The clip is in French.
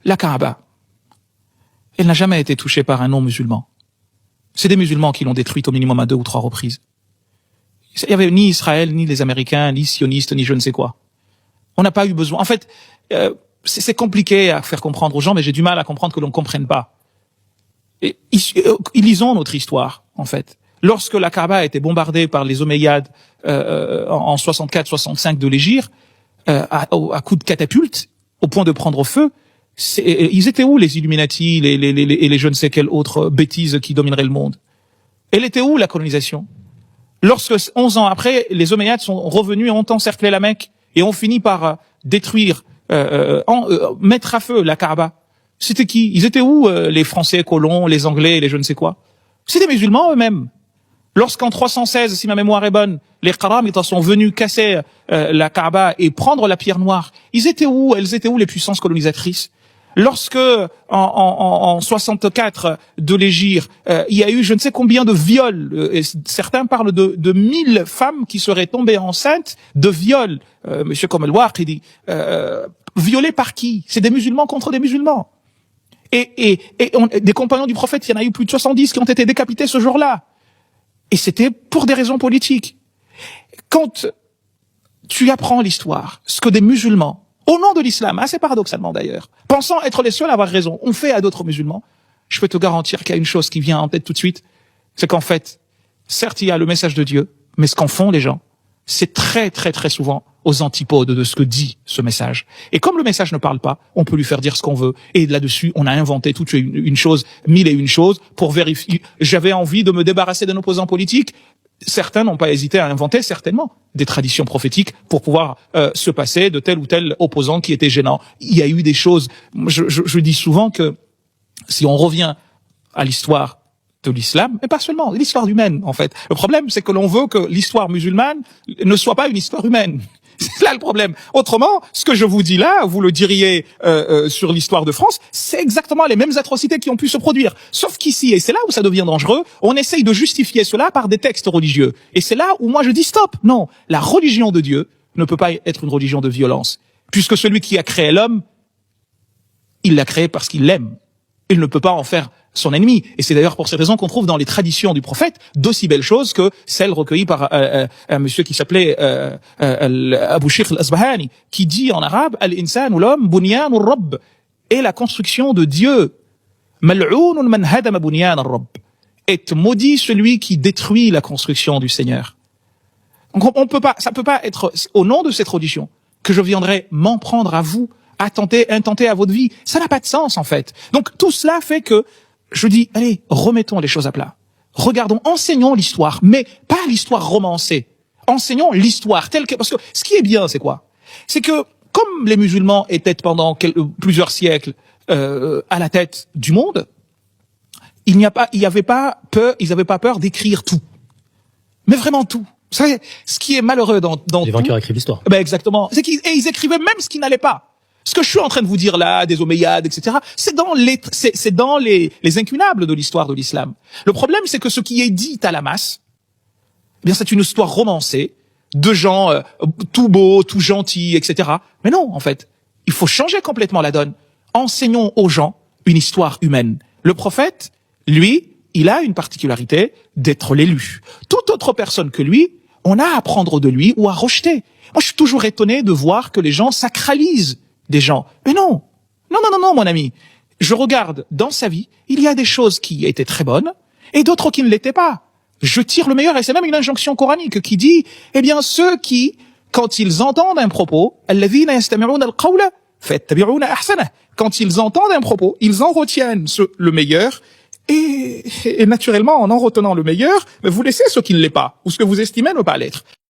la Kaaba, elle n'a jamais été touchée par un non-musulman. C'est des musulmans qui l'ont détruite au minimum à 2 ou 3 reprises. Il n'y avait ni Israël, ni les Américains, ni sionistes, ni je ne sais quoi. On n'a pas eu besoin. En fait, c'est compliqué à faire comprendre aux gens, mais j'ai du mal à comprendre que l'on ne comprenne pas. Et, lisons notre histoire, en fait. Lorsque la Kaaba a été bombardée par les Omeyyades en 64-65 de l'Hégire, à coups de catapulte, au point de prendre feu, ils étaient où les Illuminati et les je ne sais quelle autre bêtise qui dominerait le monde? Elle était où la colonisation? Lorsque 11 ans après, les Omeyyades sont revenus et ont encerclé la Mecque et ont fini par détruire, mettre à feu la Kaaba. C'était qui? Ils étaient où les Français colons, les Anglais, les je ne sais quoi? C'est des musulmans eux-mêmes. Lorsqu'en 316, si ma mémoire est bonne, les Qaramites sont venus casser la Kaaba et prendre la pierre noire, ils étaient où? Elles étaient où les puissances colonisatrices? Lorsque en 64 de l'Hégire, il y a eu je ne sais combien de viols, et certains parlent de 1000 femmes qui seraient tombées enceintes de viols, monsieur comme El-Waqidi, violées par qui? C'est des musulmans contre des musulmans. Et des compagnons du prophète, il y en a eu plus de 70 qui ont été décapités ce jour-là. Et c'était pour des raisons politiques. Quand tu apprends l'histoire, ce que des musulmans, au nom de l'islam, assez paradoxalement d'ailleurs, pensant être les seuls à avoir raison, ont fait à d'autres musulmans, je peux te garantir qu'il y a une chose qui vient en tête tout de suite, c'est qu'en fait, certes il y a le message de Dieu, mais ce qu'en font les gens, c'est très très très souvent aux antipodes de ce que dit ce message. Et comme le message ne parle pas, on peut lui faire dire ce qu'on veut. Et là-dessus, on a inventé toute une chose, 1001 choses, pour vérifier. J'avais envie de me débarrasser d'un opposant politique. Certains n'ont pas hésité à inventer, certainement, des traditions prophétiques pour pouvoir se passer de tel ou tel opposant qui était gênant. Il y a eu des choses... Je dis souvent que si on revient à l'histoire de l'islam, mais pas seulement, l'histoire humaine, en fait. Le problème, c'est que l'on veut que l'histoire musulmane ne soit pas une histoire humaine. C'est là le problème. Autrement, ce que je vous dis là, vous le diriez sur l'histoire de France, c'est exactement les mêmes atrocités qui ont pu se produire. Sauf qu'ici, et c'est là où ça devient dangereux, on essaye de justifier cela par des textes religieux. Et c'est là où moi je dis stop. Non, la religion de Dieu ne peut pas être une religion de violence. Puisque celui qui a créé l'homme, il l'a créé parce qu'il l'aime. Il ne peut pas en faire son ennemi. Et c'est d'ailleurs pour cette raison qu'on trouve dans les traditions du prophète d'aussi belles choses que celles recueillies par un monsieur qui s'appelait Abu Sheikh al-Asbahani, qui dit en arabe « Al-insan ou l'homme, bunyan al-rabb » est la construction de Dieu. « Mal'oun man hadama bunyan al-rabb » est maudit celui qui détruit la construction du Seigneur. Donc on peut pas, ça peut pas être au nom de cette religion que je viendrai m'en prendre à vous, intenter à votre vie. Ça n'a pas de sens, en fait. Donc, tout cela fait que, je dis, allez, remettons les choses à plat. Regardons, enseignons l'histoire, mais pas l'histoire romancée. Enseignons l'histoire telle que, parce que ce qui est bien, c'est quoi? C'est que, comme les musulmans étaient pendant plusieurs siècles, à la tête du monde, ils n'avaient pas peur d'écrire tout. Mais vraiment tout. Vous savez, ce qui est malheureux dans les vainqueurs écrivent l'histoire. Ben exactement. C'est ils écrivaient même ce qui n'allait pas. Ce que je suis en train de vous dire là, des Omeyyades, etc., c'est dans les incunables de l'histoire de l'islam. Le problème, c'est que ce qui est dit à la masse, eh bien, c'est une histoire romancée de gens tout beaux, tout gentils, etc. Mais non, en fait, il faut changer complètement la donne. Enseignons aux gens une histoire humaine. Le prophète, lui, il a une particularité d'être l'élu. Toute autre personne que lui, on a à apprendre de lui ou à rejeter. Moi, je suis toujours étonné de voir que les gens sacralisent des gens. Mais non, mon ami. Je regarde dans sa vie, il y a des choses qui étaient très bonnes et d'autres qui ne l'étaient pas. Je tire le meilleur et c'est même une injonction coranique qui dit, eh bien, ceux qui, quand ils entendent un propos, quand ils entendent un propos, ils en retiennent le meilleur et naturellement, en retenant le meilleur, vous laissez ce qui ne l'est pas ou ce que vous estimez ne pas l'être.